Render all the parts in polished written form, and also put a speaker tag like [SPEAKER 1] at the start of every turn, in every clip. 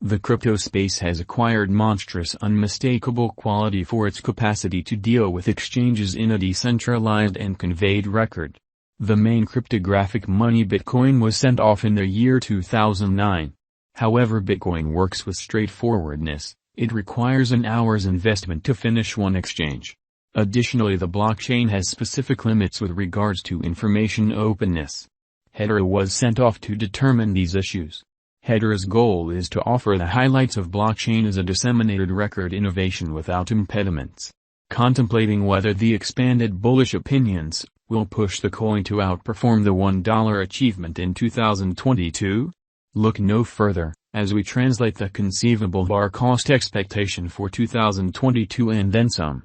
[SPEAKER 1] The crypto space has acquired monstrous unmistakable quality for its capacity to deal with exchanges in a decentralized and conveyed record. The main cryptographic money Bitcoin was sent off in the year 2009. However, Bitcoin works with straightforwardness. It requires an hour's investment to finish one exchange. Additionally, the blockchain has specific limits with regards to information openness. Hedera was sent off to determine these issues. Hedera's goal is to offer the highlights of blockchain as a disseminated record innovation without impediments. Contemplating whether the expanded bullish opinions will push the coin to outperform the $1 achievement in 2022? Look no further, as we translate the conceivable Hbar cost expectation for 2022 and then some.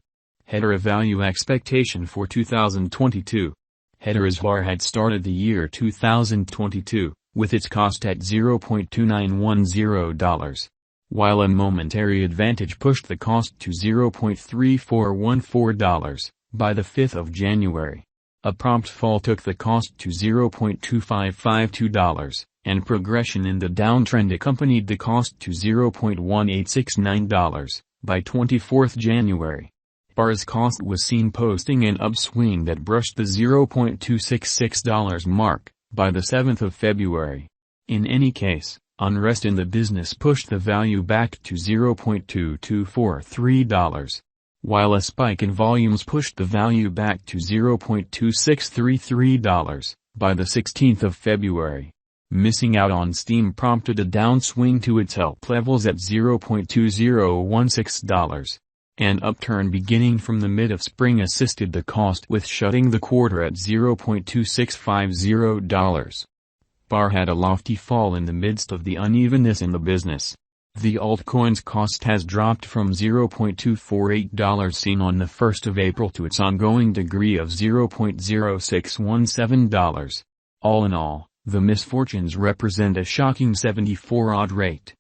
[SPEAKER 1] Hedera value expectation for 2022. Hedera's Hbar had started the year 2022, with its cost at $0.2910, while a momentary advantage pushed the cost to $0.3414 by the 5th of January. A prompt fall took the cost to $0.2552, and progression in the downtrend accompanied the cost to $0.1869 by 24th January. Hbar's cost was seen posting an upswing that brushed the $0.266 mark by the 7th of February. In any case, unrest in the business pushed the value back to $0.2243, while a spike in volumes pushed the value back to $0.2633 by the 16th of February. Missing out on steam prompted a downswing to its help levels at $0.2016. An upturn beginning from the mid of spring assisted the cost with shutting the quarter at $0.2650. Hbar had a lofty fall in the midst of the unevenness in the business. The altcoin's cost has dropped from $0.248 seen on the 1st of April to its ongoing degree of $0.0617. All in all, the misfortunes represent a shocking 74-odd rate.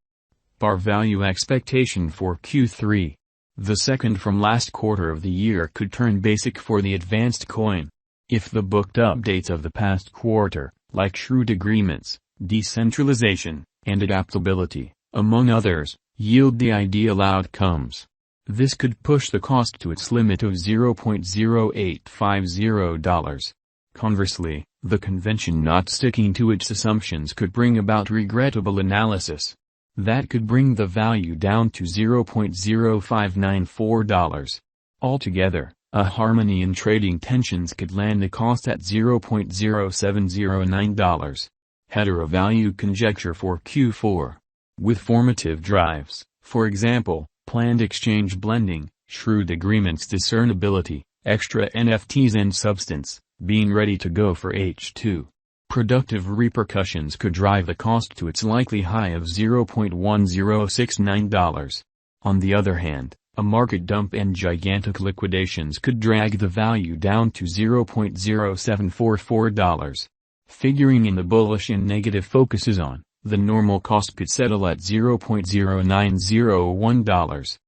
[SPEAKER 1] Hbar value expectation for Q3. The second from last quarter of the year could turn basic for the advanced coin. If the booked updates of the past quarter, like shrewd agreements, decentralization, and adaptability, among others, yield the ideal outcomes, this could push the cost to its limit of $0.0850. Conversely, the convention not sticking to its assumptions could bring about regrettable analysis. That could bring the value down to $0.0594. Altogether, a harmony in trading tensions could land the cost at $0.0709. Hedera value conjecture for Q4. With formative drives, for example, planned exchange blending, shrewd agreements discernibility, extra NFTs and substance, being ready to go for H2. Productive repercussions could drive the cost to its likely high of $0.1069. On the other hand, a market dump and gigantic liquidations could drag the value down to $0.0744. Figuring in the bullish and negative focuses on, the normal cost could settle at $0.0901.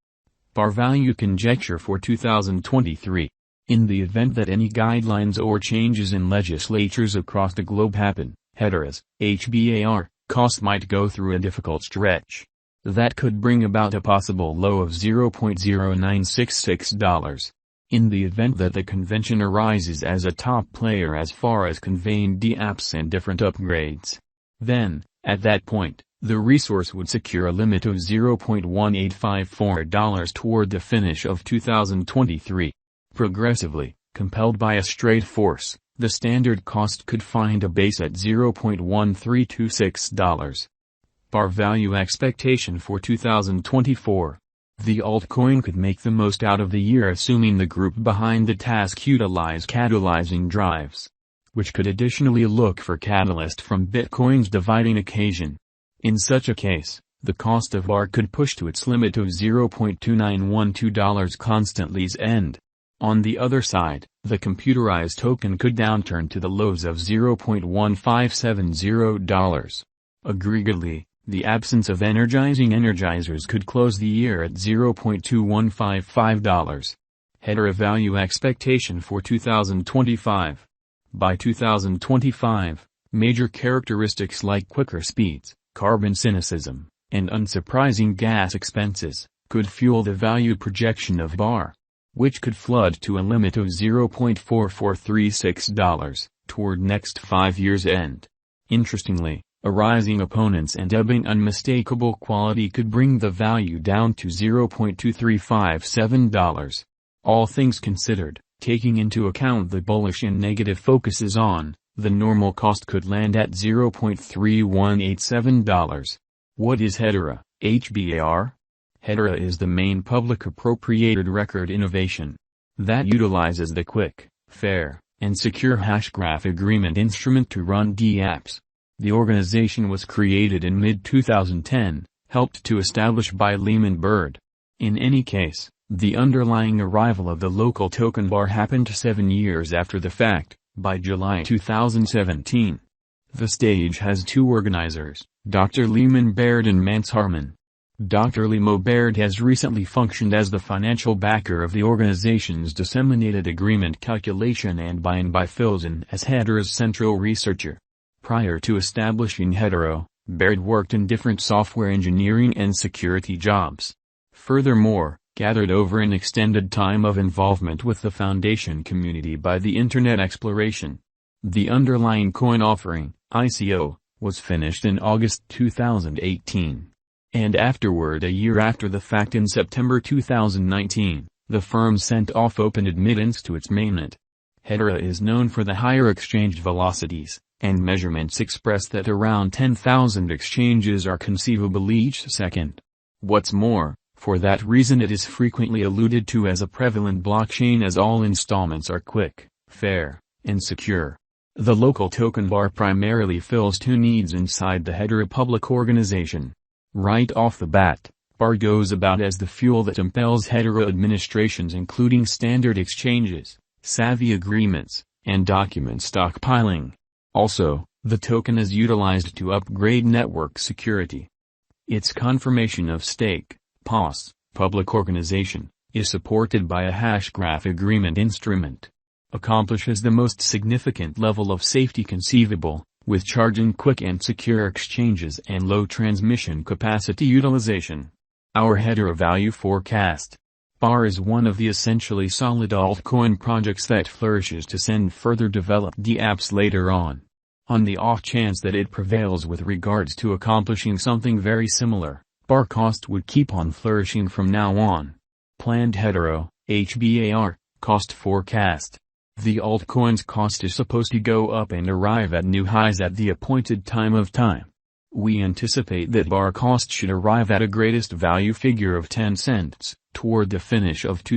[SPEAKER 1] Hbar value conjecture for 2023. In the event that any guidelines or changes in legislatures across the globe happen, Hedera's HBAR cost might go through a difficult stretch. That could bring about a possible low of $0.0966. In the event that the convention arises as a top player as far as conveying dApps and different upgrades, then, at that point, the resource would secure a limit of $0.1854 toward the finish of 2023. Progressively, compelled by a straight force, the standard cost could find a base at $0.1326. Hbar value expectation for 2024. The altcoin could make the most out of the year assuming the group behind the task utilize catalyzing drives, which could additionally look for catalyst from Bitcoin's dividing occasion. In such a case, the cost of Hbar could push to its limit of $0.2912 constantly's end. On the other side, the computerized token could downturn to the lows of $0.1570. Aggregately, the absence of energizing energizers could close the year at $0.2155. Hedera value expectation for 2025. By 2025, major characteristics like quicker speeds, carbon cynicism, and unsurprising gas expenses, could fuel the value projection of Hbar, which could flood to a limit of $0.4436 toward next 5 years' end. Interestingly, arising opponents and ebbing unmistakable quality could bring the value down to $0.2357. All things considered, taking into account the bullish and negative focuses on, the normal cost could land at $0.3187. What is Hedera, Hbar? Hedera is the main public appropriated record innovation that utilizes the quick, fair, and secure Hashgraph agreement instrument to run dApps. The organization was created in mid-2010, helped to establish by Lehman Bird. In any case, the underlying arrival of the local token Hbar happened 7 years after the fact, by July 2017. The stage has two organizers, Dr. Lehman Baird and Mance Harmon. Dr. Lemo Baird has recently functioned as the financial backer of the organization's disseminated agreement calculation and by fills in as Hedera's central researcher. Prior to establishing Hedera, Baird worked in different software engineering and security jobs. Furthermore, gathered over an extended time of involvement with the foundation community by the Internet exploration. The underlying coin offering, ICO, was finished in August 2018. And afterward, a year after the fact in September 2019, the firm sent off open admittance to its mainnet. Hedera is known for the higher exchange velocities, and measurements express that around 10,000 exchanges are conceivable each second. What's more, for that reason it is frequently alluded to as a prevalent blockchain as all installments are quick, fair, and secure. The local token Hbar primarily fills two needs inside the Hedera public organization. Right off the bat, Hbar goes about as the fuel that impels Hedera administrations including standard exchanges, savvy agreements, and document stockpiling. Also, the token is utilized to upgrade network security. Its confirmation of stake, POS, public organization, is supported by a Hashgraph agreement instrument. Accomplishes the most significant level of safety conceivable, with charging quick and secure exchanges and low transmission capacity utilization. Our Hedera value forecast. Hbar is one of the essentially solid altcoin projects that flourishes to send further developed dApps later on. On the off chance that it prevails with regards to accomplishing something very similar, Hbar cost would keep on flourishing from now on. Planned Hedera, Hbar, cost forecast. The altcoin's cost is supposed to go up and arrive at new highs at the appointed time. We anticipate that Hbar cost should arrive at a greatest value figure of 10 cents, toward the finish of